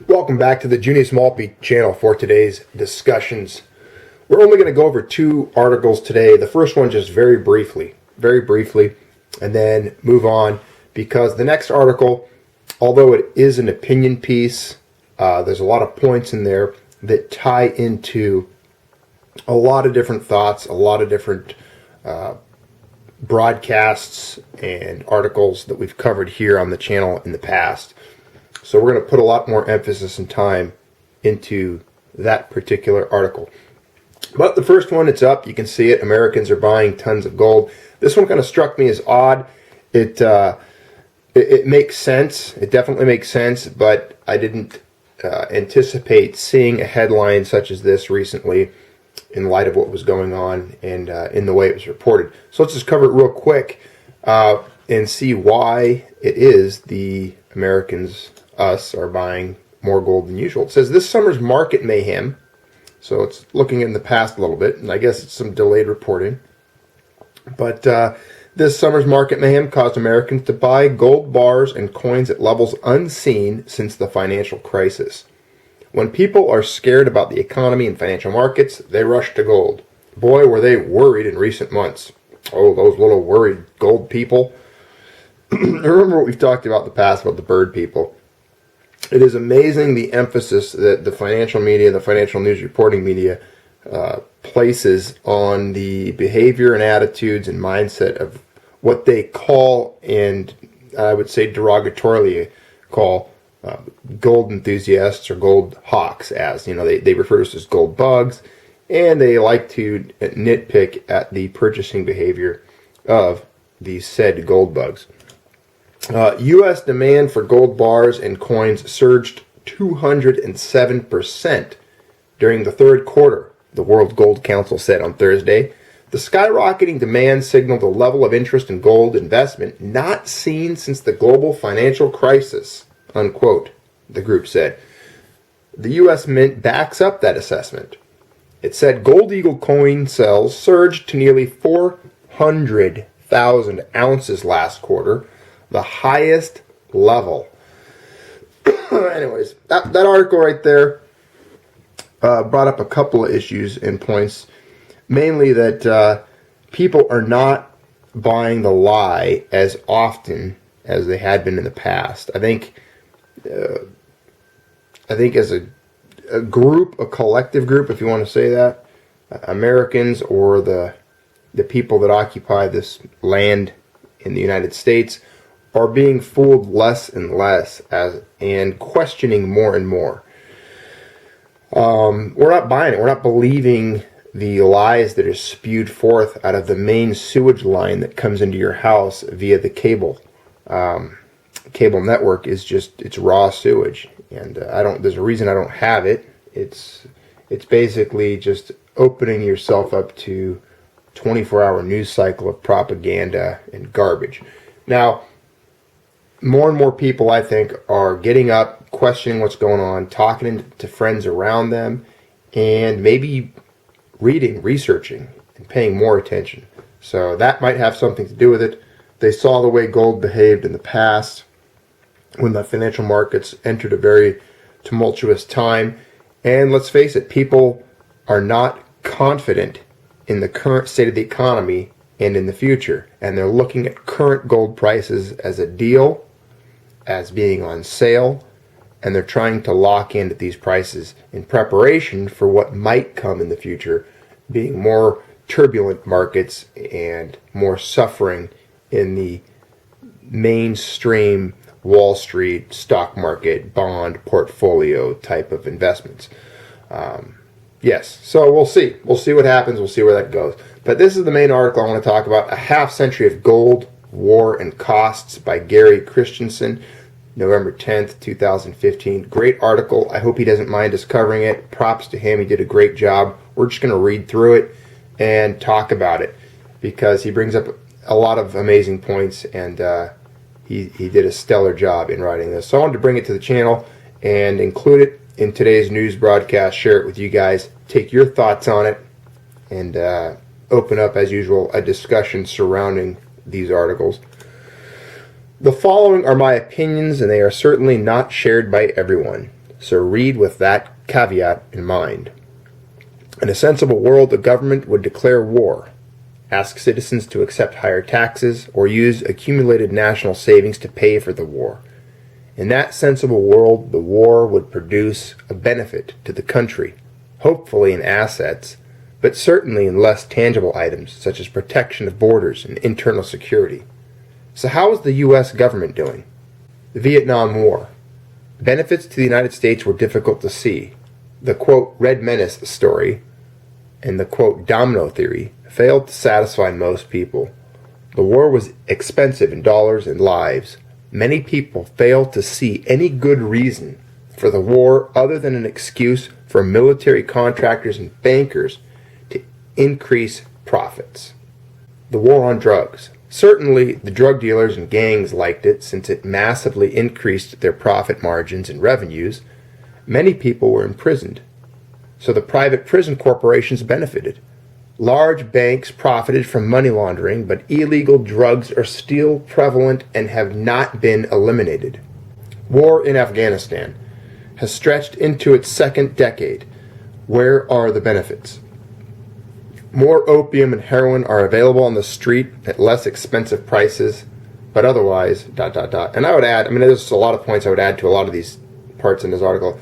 Welcome back to the Junius Maltby channel for today's discussions. We're only going to go over two articles today. The first one just very briefly, and then move on because the next article, although it is an opinion piece, there's a lot of points in there that tie into a lot of different thoughts, a lot of different broadcasts and articles that we've covered here on the channel in the past. So we're going to put a lot more emphasis and time into that particular article. But the first one, it's up. You can see it. Americans are buying tons of gold. This one kind of struck me as odd. It makes sense. It definitely makes sense, but I didn't anticipate seeing a headline such as this recently in light of what was going on and in the way it was reported. So let's just cover it real quick and see why it is the Americans, us, are buying more gold than usual. It says this summer's market mayhem, so it's looking in the past a little bit, and I guess it's some delayed reporting, but this summer's market mayhem caused Americans to buy gold bars and coins at levels unseen since the financial crisis. When people are scared about the economy and financial markets, they rush to gold. Boy, were they worried in recent months. Oh, those little worried gold people. Remember what we've talked about in the past about the bird people. It is amazing the emphasis that the financial media, the financial news reporting media, places on the behavior and attitudes and mindset of what they call, and I would say derogatorily call, gold enthusiasts or gold hawks, as you know, they refer to us as gold bugs, and they like to nitpick at the purchasing behavior of these said gold bugs. U.S. demand for gold bars and coins surged 207% during the third quarter, the World Gold Council said on Thursday. The skyrocketing demand signaled a level of interest in gold investment not seen since the global financial crisis, unquote, the group said. The U.S. Mint backs up that assessment. It said Gold Eagle coin sales surged to nearly 400,000 ounces last quarter, the highest level. Anyways, that article right there brought up a couple of issues and points, mainly that people are not buying the lie as often as they had been in the past. I think as a group, a collective group, if you want to say that, Americans or the people that occupy this land in the United States are being fooled less and less and questioning more and more. We're not buying it. We're not believing the lies that are spewed forth out of the main sewage line that comes into your house via the cable. Cable network is just, it's raw sewage, and there's a reason I don't have it. It's basically just opening yourself up to 24-hour news cycle of propaganda and garbage. Now, more and more people, I think, are getting up, questioning what's going on, talking to friends around them, and maybe reading, researching, and paying more attention. So that might have something to do with it. They saw the way gold behaved in the past when the financial markets entered a very tumultuous time. And let's face it, people are not confident in the current state of the economy and in the future. And they're looking at current gold prices as a deal, as being on sale, and they're trying to lock in at these prices in preparation for what might come in the future, being more turbulent markets and more suffering in the mainstream Wall Street stock market bond portfolio type of investments. Yes, so we'll see. We'll see what happens. We'll see where that goes. But this is the main article I want to talk about. A Half Century of Gold, War, and Costs by Gary Christensen, November 10th, 2015. Great article. I hope he doesn't mind us covering it. Props to him. He did a great job. We're just going to read through it and talk about it because he brings up a lot of amazing points, and he did a stellar job in writing this. So I wanted to bring it to the channel and include it in today's news broadcast, share it with you guys, take your thoughts on it, and open up, as usual, a discussion surrounding these articles. The following are my opinions, and they are certainly not shared by everyone. So read with that caveat in mind. In a sensible world, the government would declare war, ask citizens to accept higher taxes, or use accumulated national savings to pay for the war. In that sensible world, the war would produce a benefit to the country, hopefully in assets, but certainly in less tangible items such as protection of borders and internal security. So how is the U.S. government doing? The Vietnam War. Benefits to the United States were difficult to see. The quote Red Menace story and the quote domino theory failed to satisfy most people. The war was expensive in dollars and lives. Many people failed to see any good reason for the war other than an excuse for military contractors and bankers to increase profits. The war on drugs. Certainly, the drug dealers and gangs liked it since it massively increased their profit margins and revenues. Many people were imprisoned, so the private prison corporations benefited. Large banks profited from money laundering, but illegal drugs are still prevalent and have not been eliminated. War in Afghanistan has stretched into its second decade. Where are the benefits? More opium and heroin are available on the street at less expensive prices, but otherwise, ... And I would add, there's a lot of points I would add to a lot of these parts in this article.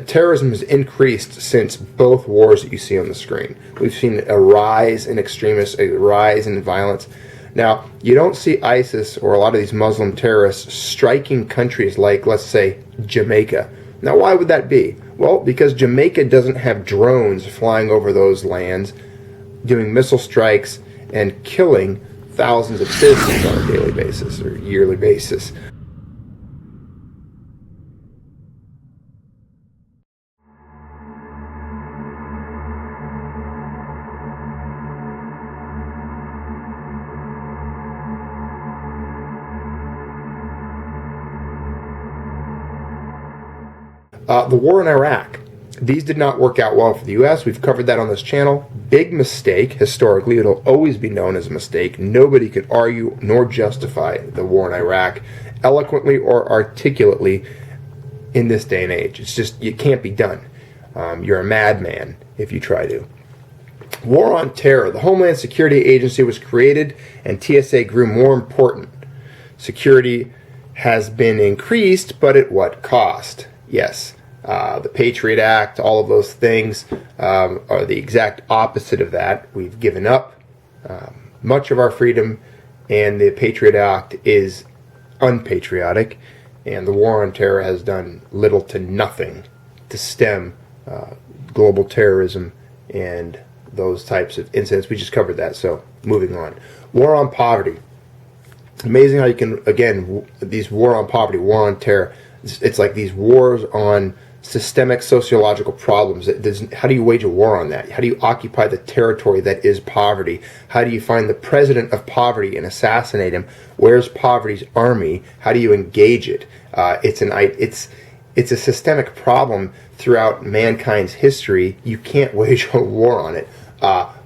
Terrorism has increased since both wars that you see on the screen. We've seen a rise in extremists, a rise in violence. Now, you don't see ISIS or a lot of these Muslim terrorists striking countries like, let's say, Jamaica. Now, why would that be? Well, because Jamaica doesn't have drones flying over those lands, doing missile strikes and killing thousands of citizens on a daily basis or yearly basis. The war in Iraq. These did not work out well for the U.S. We've covered that on this channel. Big mistake. Historically, it'll always be known as a mistake. Nobody could argue nor justify the war in Iraq eloquently or articulately in this day and age. It's just, it can't be done. You're a madman if you try to. War on terror. The Homeland Security Agency was created and TSA grew more important. Security has been increased, but at what cost? Yes. The Patriot Act, all of those things are the exact opposite of that. We've given up much of our freedom, and the Patriot Act is unpatriotic, and the war on terror has done little to nothing to stem global terrorism and those types of incidents. We just covered that, so moving on. War on poverty. Amazing how you can, again, these war on poverty, war on terror, it's like these wars on systemic sociological problems. How do you wage a war on that? How do you occupy the territory that is poverty? How do you find the president of poverty and assassinate him? Where's poverty's army? How do you engage it? It's a systemic problem throughout mankind's history. You can't wage a war on it.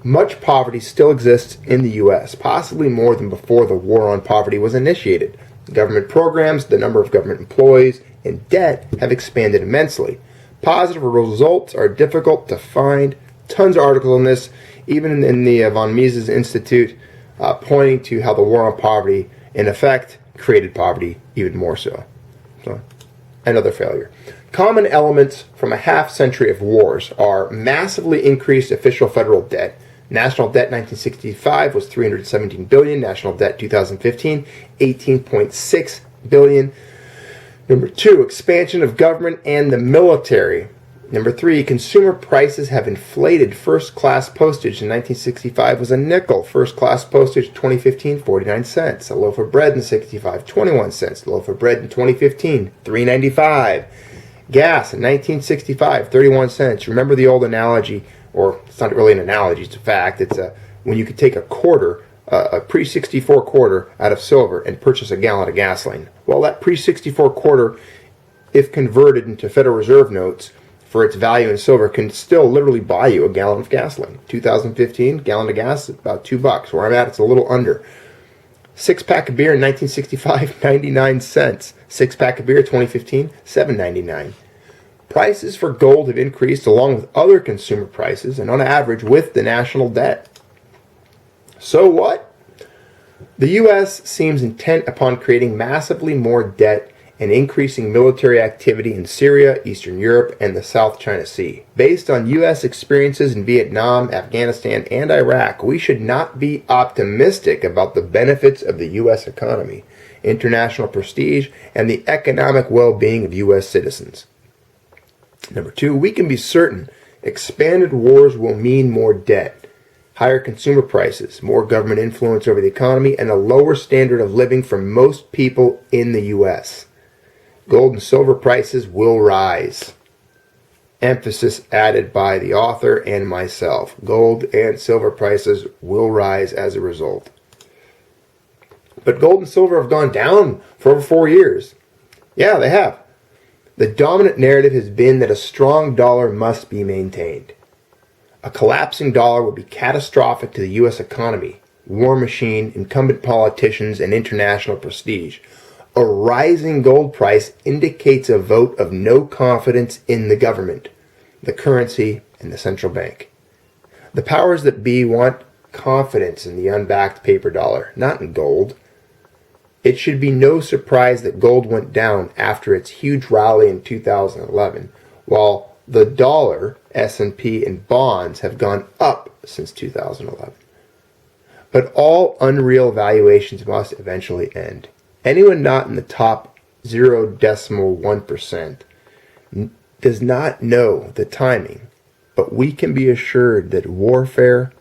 Much poverty still exists in the U.S., possibly more than before the war on poverty was initiated. Government programs, the number of government employees, and debt have expanded immensely. Positive results are difficult to find. Tons of articles on this, even in the von Mises Institute, pointing to how the war on poverty, in effect, created poverty even more so. So, another failure. Common elements from a half century of wars are massively increased official federal debt. National debt 1965 was $317 billion. National debt 2015, $18.6 billion. Number 2, expansion of government and the military. Number 3, consumer prices have inflated. First-class postage in 1965 was a nickel. First-class postage 2015, 49 cents. A loaf of bread in 65, 21 cents. A loaf of bread in 2015, $3.95. Gas in 1965, 31 cents. Remember the old analogy, or it's not really an analogy, it's a fact. It's when you could take a quarter, a pre-64 quarter out of silver and purchase a gallon of gasoline. Well, that pre-64 quarter, if converted into Federal Reserve notes for its value in silver, can still literally buy you a gallon of gasoline. 2015, gallon of gas, about $2. Where I'm at, it's a little under. 6-pack of beer in 1965, 99 cents. 6-pack of beer 2015, $7.99. Prices for gold have increased along with other consumer prices and on average with the national debt. So what? The U.S. seems intent upon creating massively more debt and increasing military activity in Syria, Eastern Europe, and the South China Sea. Based on U.S. experiences in Vietnam, Afghanistan, and Iraq, we should not be optimistic about the benefits of the U.S. economy, international prestige, and the economic well-being of U.S. citizens. Number 2, we can be certain expanded wars will mean more debt, higher consumer prices, more government influence over the economy, and a lower standard of living for most people in the U.S. Gold and silver prices will rise. Emphasis added by the author and myself. Gold and silver prices will rise as a result. But gold and silver have gone down for over 4 years. Yeah, they have. The dominant narrative has been that a strong dollar must be maintained. A collapsing dollar would be catastrophic to the U.S. economy, war machine, incumbent politicians, and international prestige. A rising gold price indicates a vote of no confidence in the government, the currency, and the central bank. The powers that be want confidence in the unbacked paper dollar, not in gold. It should be no surprise that gold went down after its huge rally in 2011, while the dollar, S&P, and bonds have gone up since 2011. But all unreal valuations must eventually end. Anyone not in the top 0.1% does not know the timing, but we can be assured that warfare,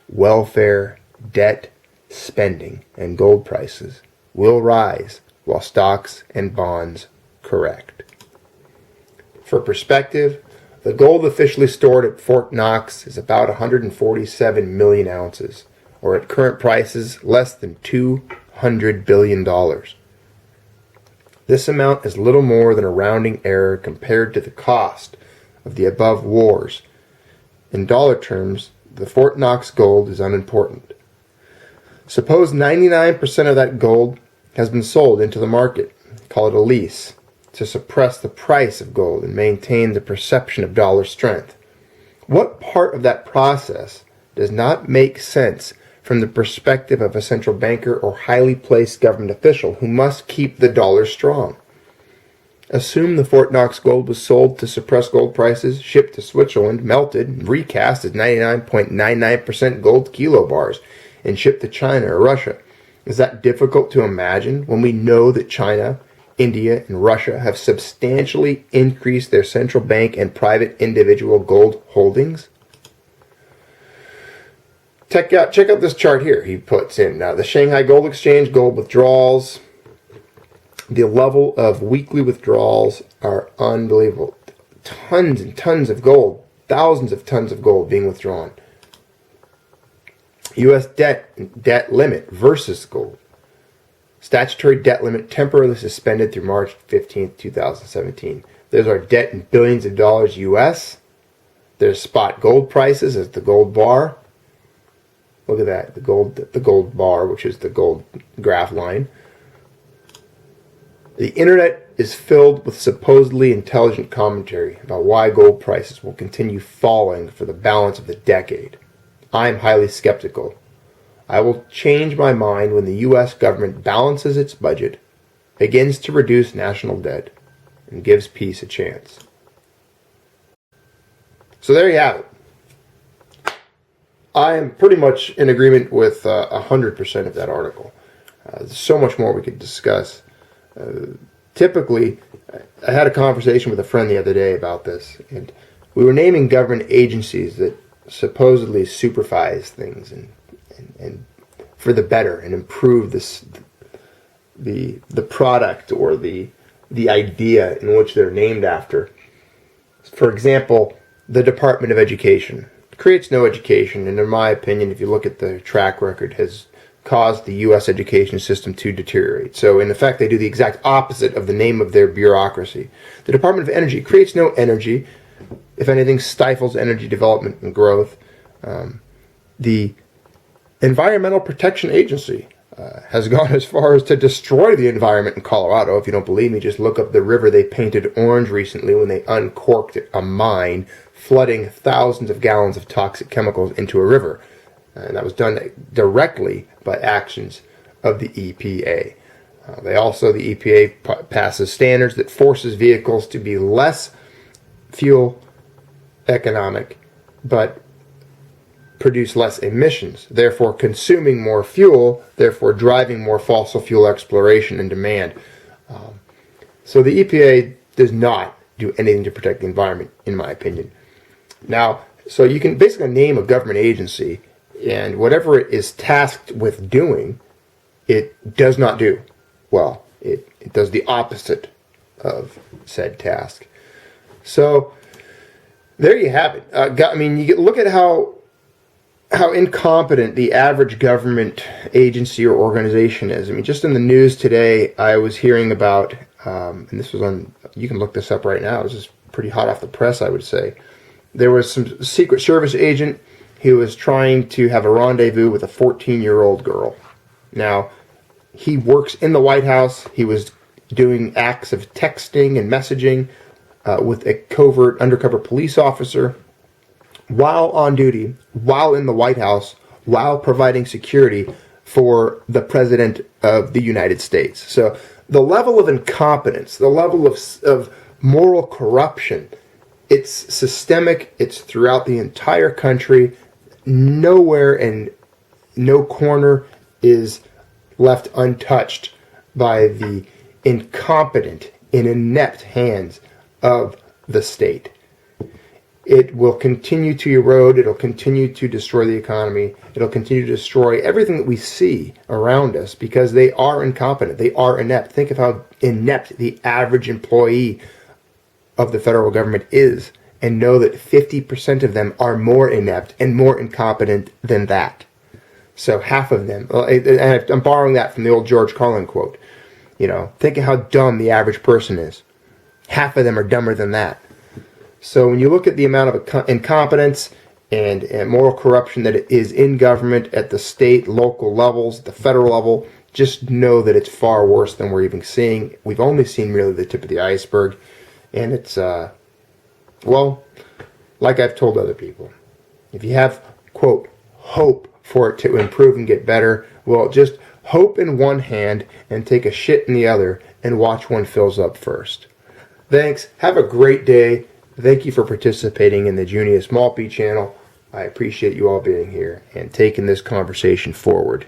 welfare, debt, spending, and gold prices will rise while stocks and bonds correct. For perspective, the gold officially stored at Fort Knox is about 147 million ounces, or at current prices, less than $200 billion. This amount is little more than a rounding error compared to the cost of the above wars. In dollar terms, the Fort Knox gold is unimportant. Suppose 99% of that gold has been sold into the market, call it a lease, to suppress the price of gold and maintain the perception of dollar strength. What part of that process does not make sense from the perspective of a central banker or highly placed government official who must keep the dollar strong? Assume the Fort Knox gold was sold to suppress gold prices, shipped to Switzerland, melted, and recast as 99.99% gold kilo bars, and shipped to China or Russia. Is that difficult to imagine when we know that China, India, and Russia have substantially increased their central bank and private individual gold holdings? Check out this chart here he puts in. Now, the Shanghai Gold Exchange gold withdrawals, the level of weekly withdrawals are unbelievable. Tons and tons of gold, thousands of tons of gold being withdrawn. U.S. debt limit versus gold. Statutory debt limit temporarily suspended through March 15, 2017. There's our debt in billions of dollars U.S. There's spot gold prices as the gold bar. Look at that, the gold bar, which is the gold graph line. The internet is filled with supposedly intelligent commentary about why gold prices will continue falling for the balance of the decade. I am highly skeptical. I will change my mind when the U.S. government balances its budget, begins to reduce national debt, and gives peace a chance. So there you have it. I am pretty much in agreement with 100% of that article. There's so much more we could discuss. Typically, I had a conversation with a friend the other day about this, and we were naming government agencies that supposedly supervise things and for the better and improve the product or the idea in which they're named after. For example, the Department of Education creates no education, and in my opinion, if you look at the track record, has caused the U.S. education system to deteriorate. So in effect, they do the exact opposite of the name of their bureaucracy. The Department of Energy creates no energy. If anything, stifles energy development and growth. The Environmental Protection Agency has gone as far as to destroy the environment in Colorado. If you don't believe me, just look up the river they painted orange recently when they uncorked a mine, flooding thousands of gallons of toxic chemicals into a river. And that was done directly by actions of the EPA. The EPA passes standards that forces vehicles to be less fuel economic, but produce less emissions, therefore consuming more fuel, therefore driving more fossil fuel exploration and demand. So the EPA does not do anything to protect the environment, in my opinion. Now, so you can basically name a government agency, and whatever it is tasked with doing, it does not do well. It does the opposite of said task. So there you have it. You look at how incompetent the average government agency or organization is. I mean, just in the news today, I was hearing about, and this was on, you can look this up right now, this is pretty hot off the press, I would say. There was some Secret Service agent who was trying to have a rendezvous with a 14-year-old girl. Now, he works in the White House. He was doing acts of texting and messaging with a covert undercover police officer while on duty, while in the White House, while providing security for the President of the United States. So the level of incompetence, the level of moral corruption, it's systemic, it's throughout the entire country. Nowhere and no corner is left untouched by the incompetent and inept hands of the state. It will continue to erode, it'll continue to destroy the economy, it'll continue to destroy everything that we see around us because they are incompetent, they are inept. Think of how inept the average employee of the federal government is, and know that 50% of them are more inept and more incompetent than that. So half of them, and I'm borrowing that from the old George Carlin quote, think of how dumb the average person is. Half of them are dumber than that. So when you look at the amount of incompetence and moral corruption that is in government at the state, local levels, the federal level, just know that it's far worse than we're even seeing. We've only seen really the tip of the iceberg. And it's, like I've told other people, if you have, quote, hope for it to improve and get better, well, just hope in one hand and take a shit in the other and watch one fills up first. Thanks. Have a great day. Thank you for participating in the Junius Maltby channel. I appreciate you all being here and taking this conversation forward.